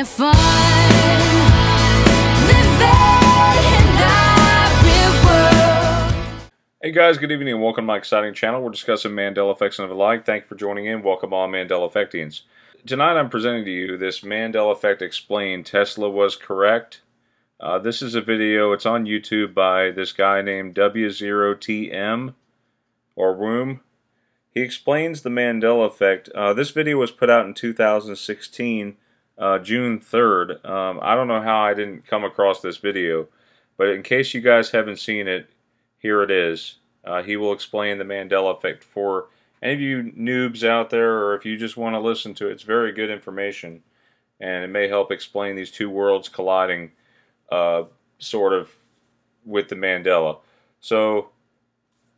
have fun. Living in the real world. Hey guys, good evening and welcome to my exciting channel. We're discussing Mandela effects and the like. Thank you for joining in. Welcome all Mandela effectians. Tonight I'm presenting to you this Mandela effect explained. Tesla was correct. This is a video, it's on YouTube by this guy named W0tm or Room. He explains the Mandela effect. This video was put out in 2016, June 3rd. I don't know how I didn't come across this video, but in case you guys haven't seen it, here it is. He will explain the Mandela effect for any of you noobs out there, or if you just want to listen to it. It's very good information, and it may help explain these two worlds colliding sort of with the Mandela. So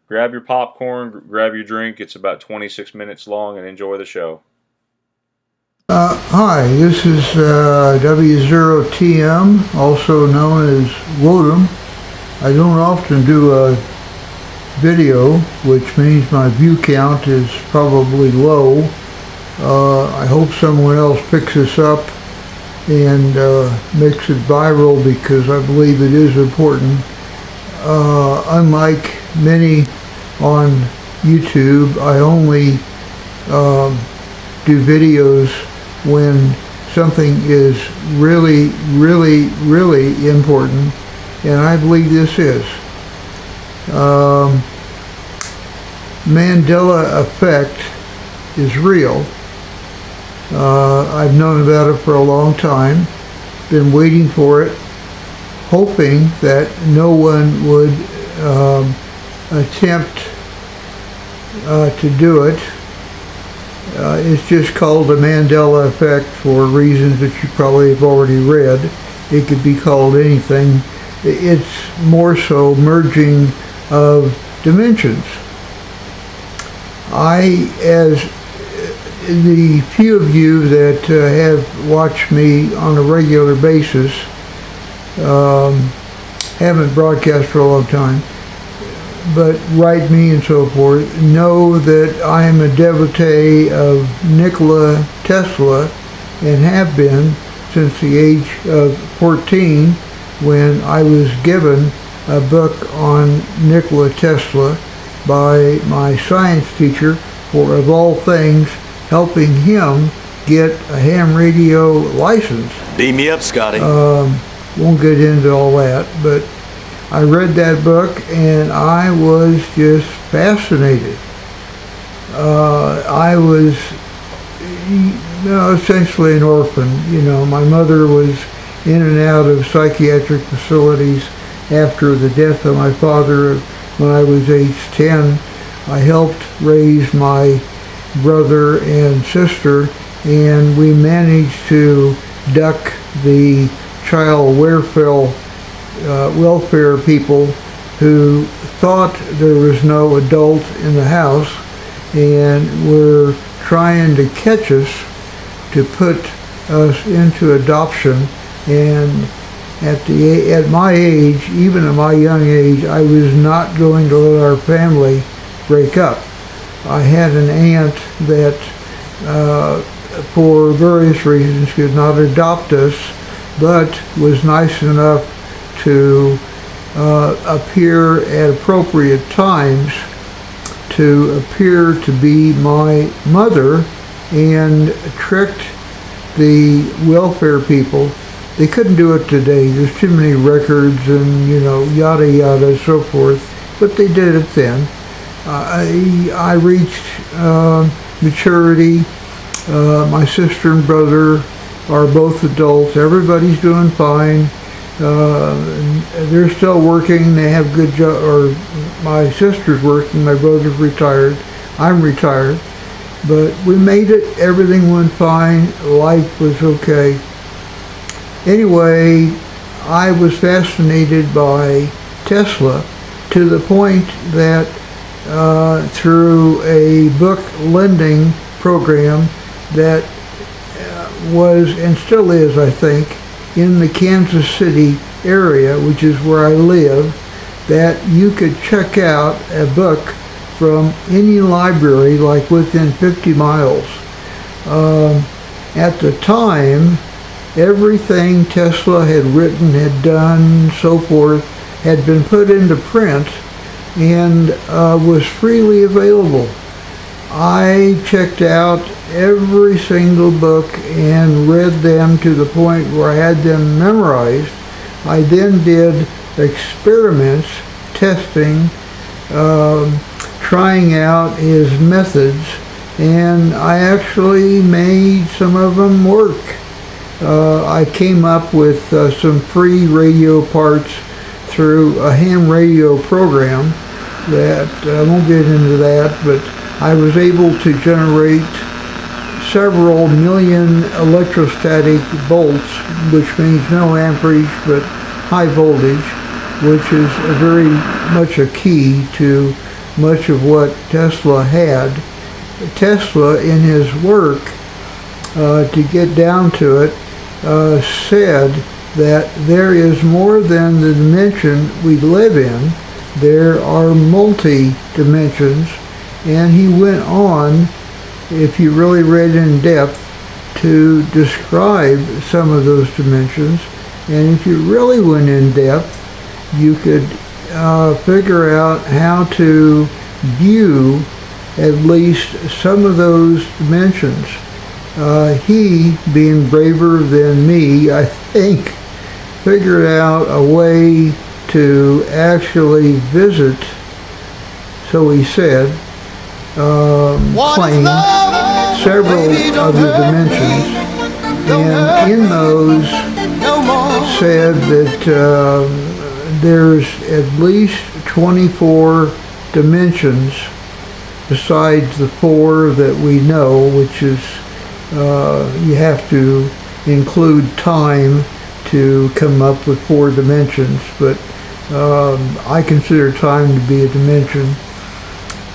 grab your popcorn, grab your drink. It's about 26 minutes long, and enjoy the show. Hi, this is W0tm, also known as W0tm. I don't often do a video, which means my view count is probably low. I hope someone else picks this up and makes it viral, because I believe it is important. Unlike many on YouTube, I only do videos when something is really, really, really important, and I believe this is. Mandela effect is real. I've known about it for a long time, been waiting for it, hoping that no one would attempt to do it. It's just called the Mandela effect for reasons that you probably have already read. It could be called anything. It's more so merging of dimensions. As the few of you that have watched me on a regular basis, haven't broadcast for a long time, but write me and so forth, know that I am a devotee of Nikola Tesla, and have been since the age of 14, when I was given a book on Nikola Tesla by my science teacher for, of all things, helping him get a ham radio license. Beam me up, Scotty. Won't get into all that, but I read that book and I was just fascinated. I was essentially an orphan. You know, my mother was in and out of psychiatric facilities after the death of my father when I was age 10. I helped raise my brother and sister, and we managed to duck the child welfare people who thought there was no adult in the house and were trying to catch us to put us into adoption. And at my age, even at my young age, I was not going to let our family break up. I had an aunt that, for various reasons, could not adopt us, but was nice enough to appear at appropriate times to appear to be my mother, and tricked the welfare people. They couldn't do it today. There's too many records and, you know, yada yada, so forth, but they did it then. I reached maturity. My sister and brother are both adults. Everybody's doing fine. They're still working. They have good job. Or my sister's working. My brother's retired. I'm retired. But we made it. Everything went fine. Life was okay. Anyway, I was fascinated by Tesla to the point that through a book lending program that was, and still is, I think, in the Kansas City area, which is where I live, that you could check out a book from any library, like within 50 miles. At the time, everything Tesla had written, had done, so forth, had been put into print and was freely available. I checked out every single book and read them to the point where I had them memorized. I then did experiments, testing, trying out his methods, and I actually made some of them work. I came up with some free radio parts through a ham radio program that, I won't get into that, but I was able to generate several million electrostatic volts, which means no amperage but high voltage, which is very much a key to much of what Tesla had. Tesla, in his work, to get down to it, said that there is more than the dimension we live in. There are multi-dimensions, and he went on, if you really read in depth, to describe some of those dimensions. And if you really went in depth, you could figure out how to view at least some of those dimensions. He, being braver than me, I think, figured out a way to actually visit, so he said, claim several of the dimensions, and in those said that there's at least 24 dimensions besides the 4 that we know, which is you have to include time to come up with 4 dimensions, but I consider time to be a dimension.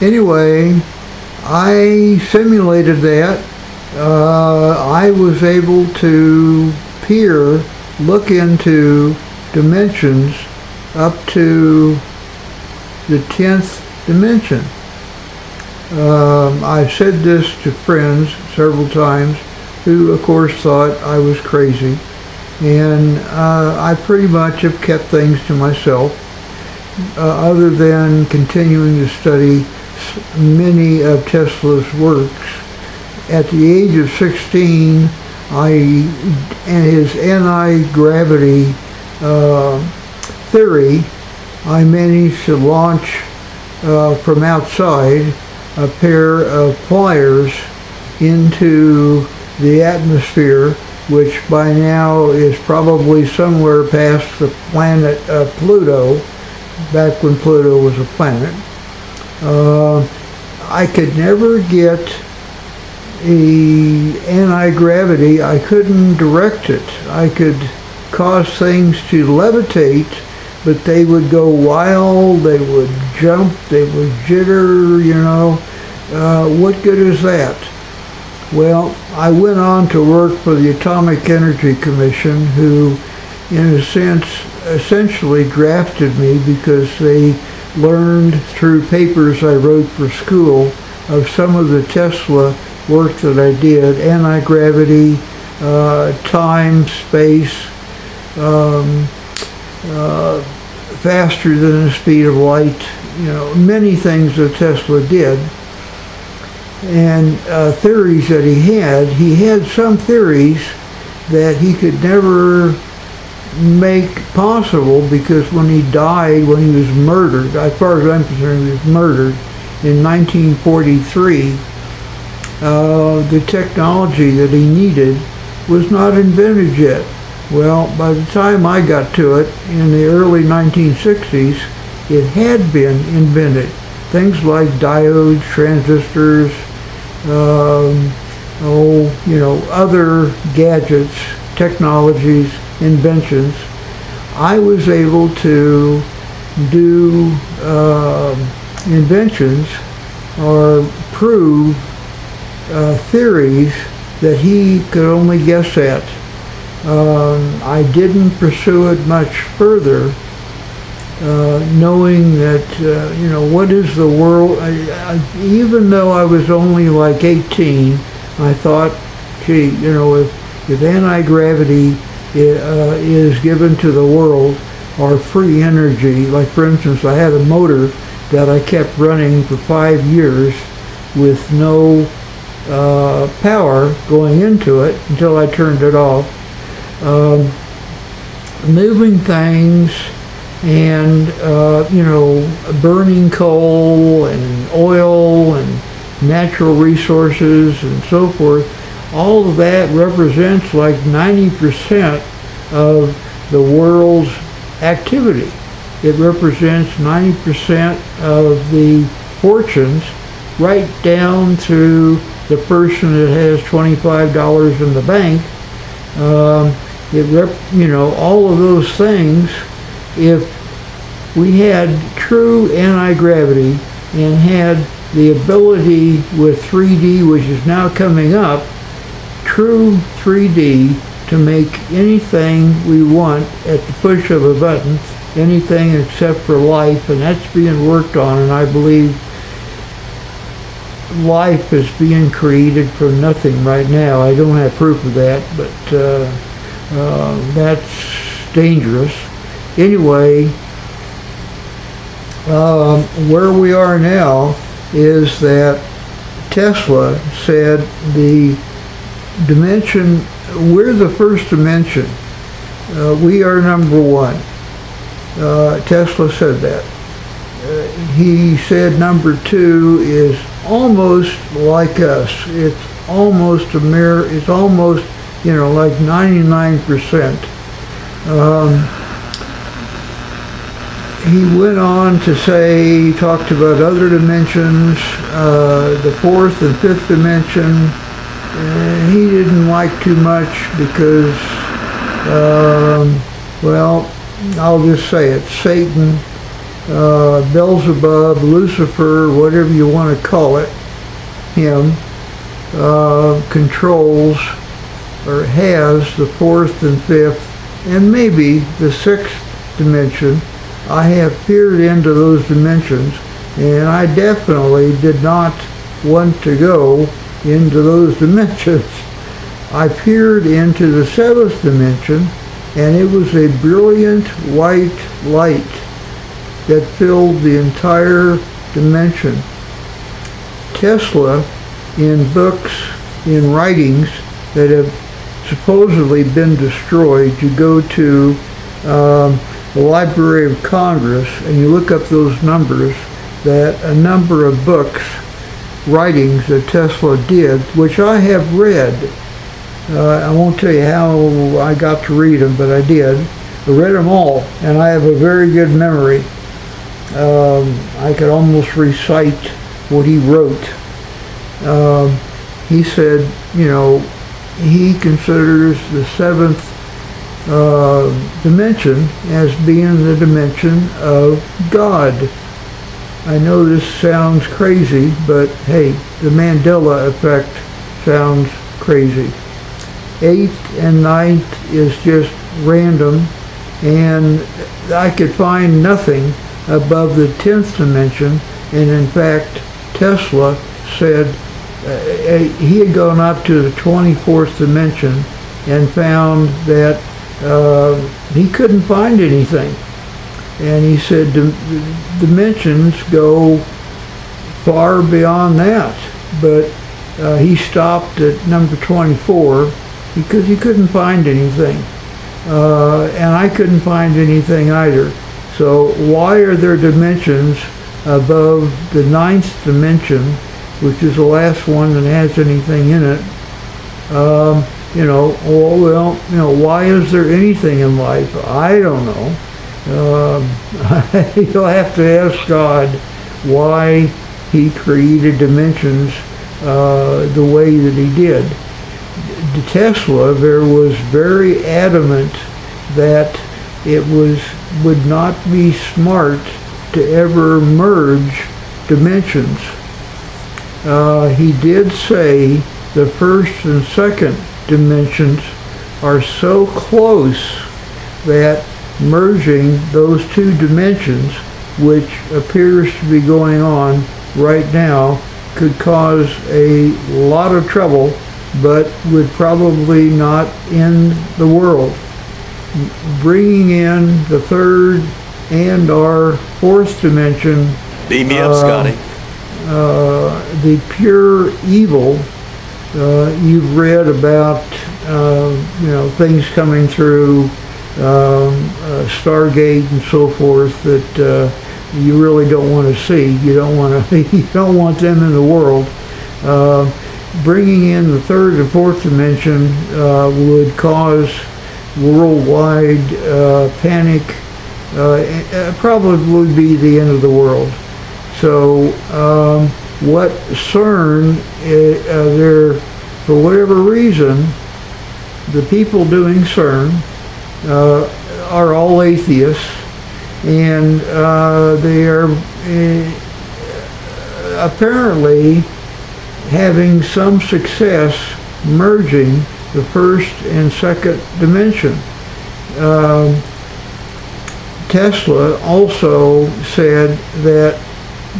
Anyway, I simulated that. I was able to look into dimensions up to the 10th dimension. I've said this to friends several times who, of course, thought I was crazy, and I pretty much have kept things to myself, other than continuing to study many of Tesla's works. At the age of 16, and his anti-gravity theory, I managed to launch from outside a pair of pliers into the atmosphere, which by now is probably somewhere past the planet Pluto, back when Pluto was a planet. I could never get the anti-gravity. I couldn't direct it. I could cause things to levitate, but they would go wild, they would jump, they would jitter, you know. What good is that? Well, I went on to work for the Atomic Energy Commission, who, in a sense, essentially drafted me because they learned through papers I wrote for school of some of the Tesla work that I did, anti-gravity, time, space, faster than the speed of light, you know, many things that Tesla did. And theories that he had some theories that he could never make possible, because when he died, when he was murdered, as far as I'm concerned, he was murdered in 1943, the technology that he needed was not invented yet. Well, by the time I got to it in the early 1960s, it had been invented. Things like diodes, transistors, other gadgets, technologies, inventions. I was able to do inventions or prove theories that he could only guess at. I didn't pursue it much further, knowing that, what is the world? Even though I was only like 18, I thought, gee, if anti-gravity is given to the world, or free energy, like for instance, I had a motor that I kept running for 5 years with no power going into it until I turned it off. Moving things and, burning coal and oil and natural resources and so forth, all of that represents like 90% of the world's activity. It represents 90% of the fortunes, right down to the person that has $25 in the bank. All of those things, if we had true anti-gravity and had the ability with 3D, which is now coming up, true 3D, to make anything we want at the push of a button, anything except for life, and that's being worked on, and I believe life is being created from nothing right now. I don't have proof of that, but that's dangerous. Anyway, where we are now is that Tesla said the dimension, we're the first dimension. We are number one. Tesla said that. He said number two is almost like us. It's almost a mirror. It's almost, like 99%. He went on to say, he talked about other dimensions, the fourth and fifth dimension. He didn't like too much because, I'll just say it, Satan, Beelzebub, Lucifer, whatever you want to call it, him, controls or has the fourth and fifth and maybe the sixth dimension. I have peered into those dimensions, and I definitely did not want to go into those dimensions. I peered into the seventh dimension, and it was a brilliant white light that filled the entire dimension. Tesla, in books, in writings that have supposedly been destroyed, you go to the Library of Congress and you look up those numbers, that a number of books, writings that Tesla did, which I have read. I won't tell you how I got to read them, but I did. I read them all, and I have a very good memory. I could almost recite what he wrote. He said, he considers the seventh dimension as being the dimension of God. I know this sounds crazy, but hey, the Mandela effect sounds crazy. Eighth and ninth is just random, and I could find nothing above the 10th dimension, and in fact Tesla said he had gone up to the 24th dimension and found that he couldn't find anything. And he said dimensions go far beyond that, but he stopped at number 24 because he couldn't find anything. And I couldn't find anything either. So why are there dimensions above the 9th dimension, which is the last one that has anything in it? Why is there anything in life? I don't know. You'll have to ask God why he created dimensions the way that he did. The Tesla there was very adamant that it would not be smart to ever merge dimensions. He did say the first and second dimensions are so close that merging those two dimensions, which appears to be going on right now, could cause a lot of trouble but would probably not end the world. Bringing in the third and our fourth dimension, Beam me up, Scotty. the pure evil. You've read about things coming through Stargate and so forth that you really don't want to see. You don't want to. You don't want them in the world. Bringing in the third and fourth dimension would cause worldwide panic. Probably would be the end of the world. So what CERN, for whatever reason, the people doing CERN are all atheists, and they are apparently having some success merging the first and second dimension. Tesla also said that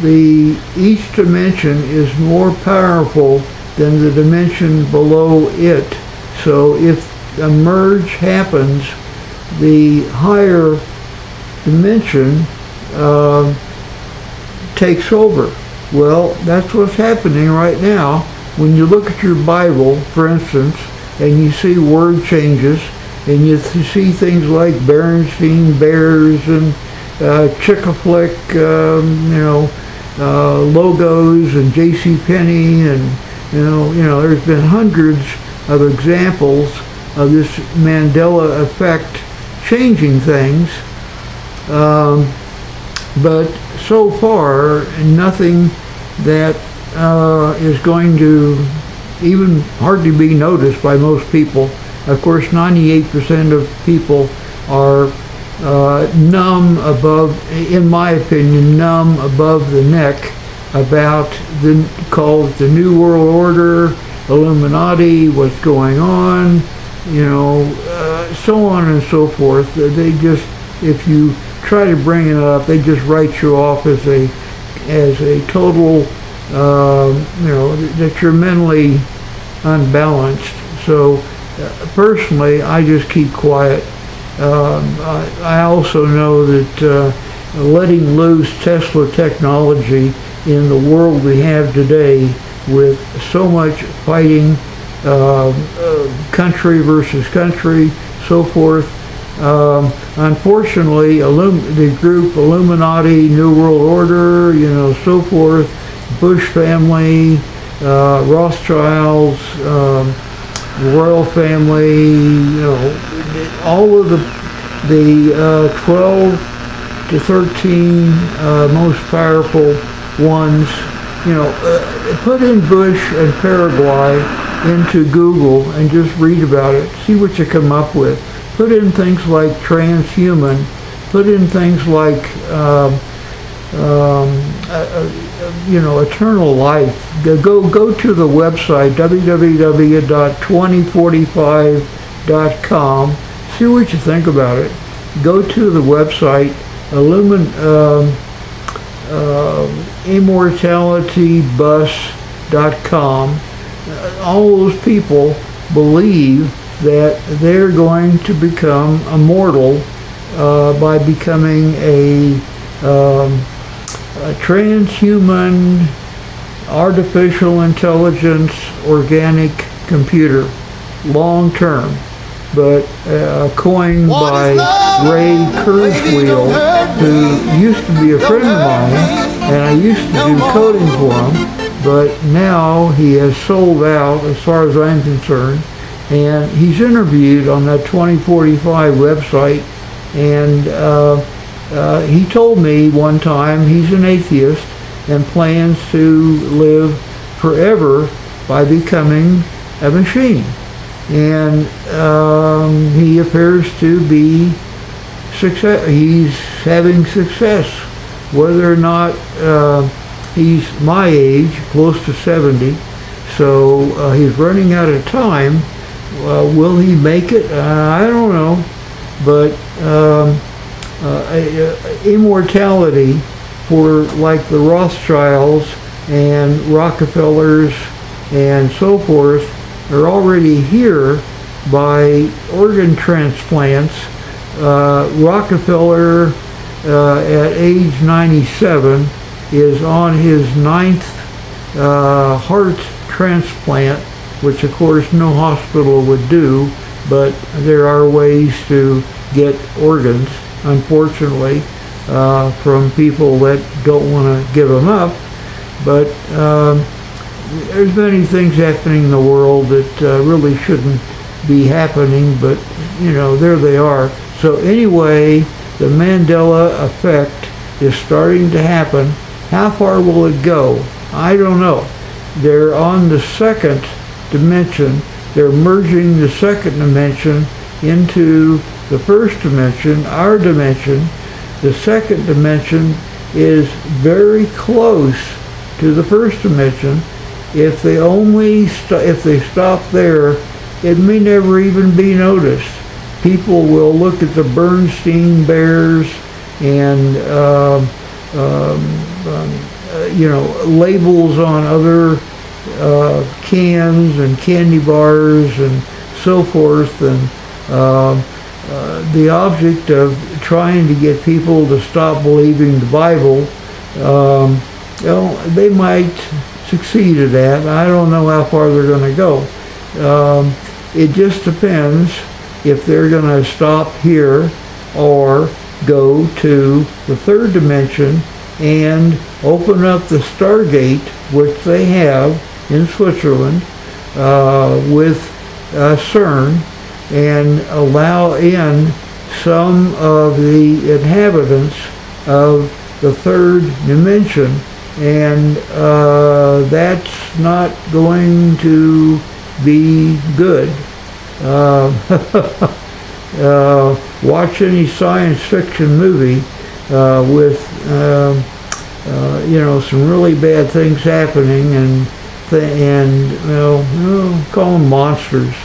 each dimension is more powerful than the dimension below it. So if a merge happens, the higher dimension takes over. Well, that's what's happening right now. When you look at your Bible, for instance, and you see word changes, and you see things like Berenstein Bears and Chick-a-Flick, logos and J.C. Penney, and there's been hundreds of examples of this Mandela effect changing things, but so far nothing that is going to even hardly be noticed by most people. Of course, 98% of people are numb above, in my opinion, numb above the neck about called the New World Order, Illuminati, what's going on, so on and so forth. They just, if you try to bring it up, they just write you off as a total, that you're mentally unbalanced. So personally, I just keep quiet. I also know that letting loose Tesla technology in the world we have today, with so much fighting, country versus country, so forth. Unfortunately, the group Illuminati, New World Order, so forth, Bush family, Rothschilds, royal family, all of the 12 to 13 most powerful ones, put in Bush and Paraguay into Google and just read about it, see what you come up with. Put in things like transhuman, put in things like eternal life. Go to the website www.2045.com. See what you think about it. Go to the website immortalitybus.com. All those people believe that they're going to become immortal by becoming a transhuman, artificial intelligence, organic computer, long term. But coined by Ray Kurzweil, who used to be a friend of mine, and I used to do coding for him, but now he has sold out as far as I'm concerned, and he's interviewed on that 2045 website, and he told me one time he's an atheist and plans to live forever by becoming a machine. And he appears to be he's having success. Whether or not he's my age, close to 70, so he's running out of time. Will he make it? I don't know. But immortality for like the Rothschilds and Rockefellers and so forth, are already here by organ transplants. Rockefeller, at age 97, is on his 9th heart transplant, which of course no hospital would do, but there are ways to get organs, unfortunately, from people that don't want to give them up. But there's many things happening in the world that really shouldn't be happening, but you know, there they are. So anyway, the Mandela effect is starting to happen. How far will it go? I don't know. They're on the second dimension. They're merging the second dimension into the first dimension, our dimension. The second dimension is very close to the first dimension. If they only if they stop there, it may never even be noticed. People will look at the Bernstein Bears and you know, labels on other cans and candy bars and so forth, and the object of trying to get people to stop believing the Bible, you know, they might succeed at that. I don't know how far they're going to go. It just depends if they're going to stop here or go to the third dimension and open up the Stargate, which they have in Switzerland with CERN, and allow in some of the inhabitants of the third dimension, and that's not going to be good. Watch any science fiction movie with you know, some really bad things happening, and well, call them monsters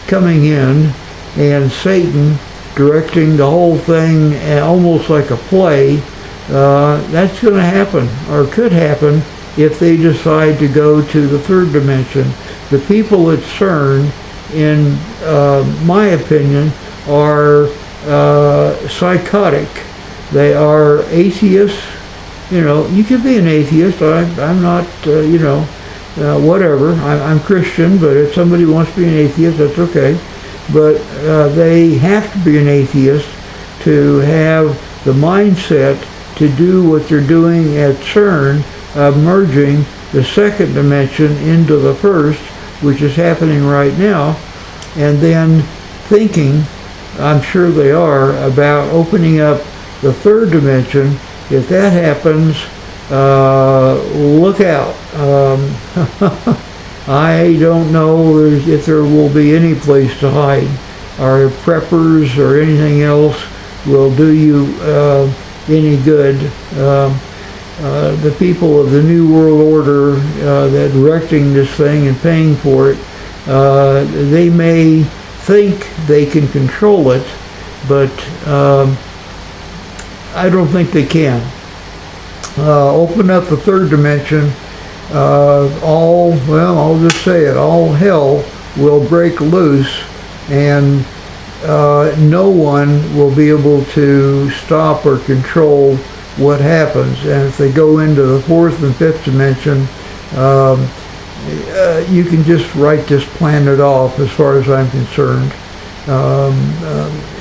coming in, and Satan directing the whole thing almost like a play. That's going to happen, or could happen, if they decide to go to the third dimension. The people at CERN, in my opinion, are psychotic. They are atheists. You know, you can be an atheist. I'm not, you know, whatever. I'm Christian, but if somebody wants to be an atheist, that's okay. But they have to be an atheist to have the mindset to do what they're doing at CERN, merging the second dimension into the first, which is happening right now, and then thinking, I'm sure they are, about opening up the third dimension. If that happens, look out. I don't know if there will be any place to hide. Our preppers or anything else will do you any good. The people of the New World Order that are directing this thing and paying for it, they may think they can control it, but I don't think they can. Open up the third dimension, I'll just say it, all hell will break loose, and no one will be able to stop or control what happens. And if they go into the fourth and fifth dimension, you can just write this planet off, as far as I'm concerned,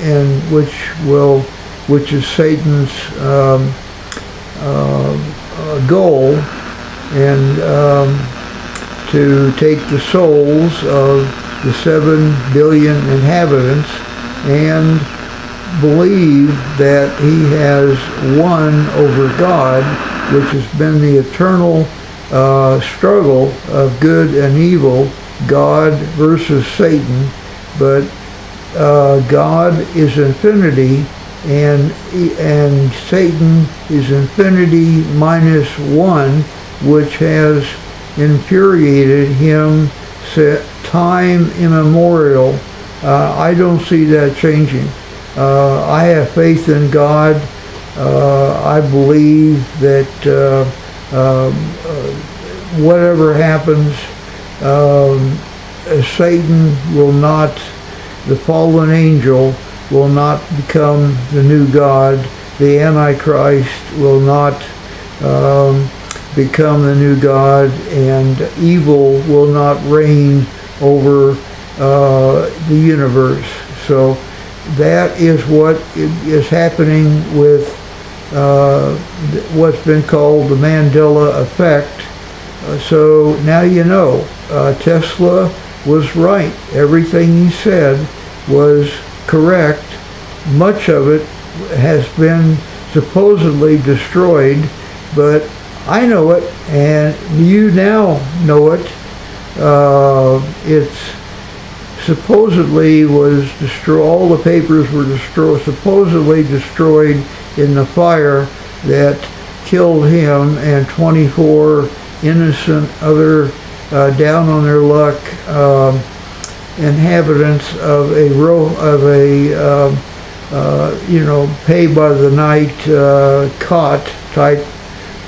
and which is Satan's goal, and to take the souls of the 7 billion inhabitants and believe that he has won over God, which has been the eternal struggle of good and evil, God versus Satan. But God is infinity, and Satan is infinity minus 1, which has infuriated him time immemorial. I don't see that changing. I have faith in God. I believe that whatever happens, Satan will not, the fallen angel will not become the new God. The Antichrist will not become the new God, and evil will not reign over the universe. So that is what is happening with what's been called the Mandela effect. So now you know, Tesla was right. Everything he said was correct. Much of it has been supposedly destroyed, but I know it, and you now know it. It's supposedly was destroyed. All the papers were destroyed, supposedly destroyed in the fire that killed him and 24 innocent other down on their luck inhabitants of a pay by the night cot type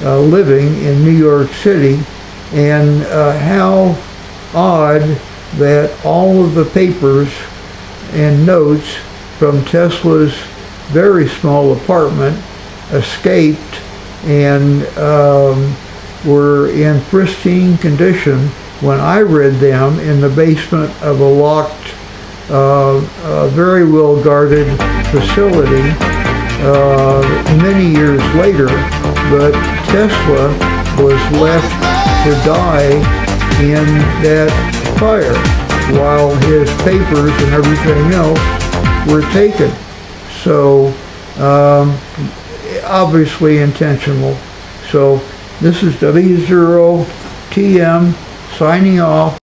living in New York City. And how odd that all of the papers and notes from Tesla's very small apartment escaped and were in pristine condition when I read them in the basement of a locked, very well guarded facility many years later. But Tesla was left to die in that fire while his papers and everything else were taken. So obviously intentional. So this is W0tm signing off.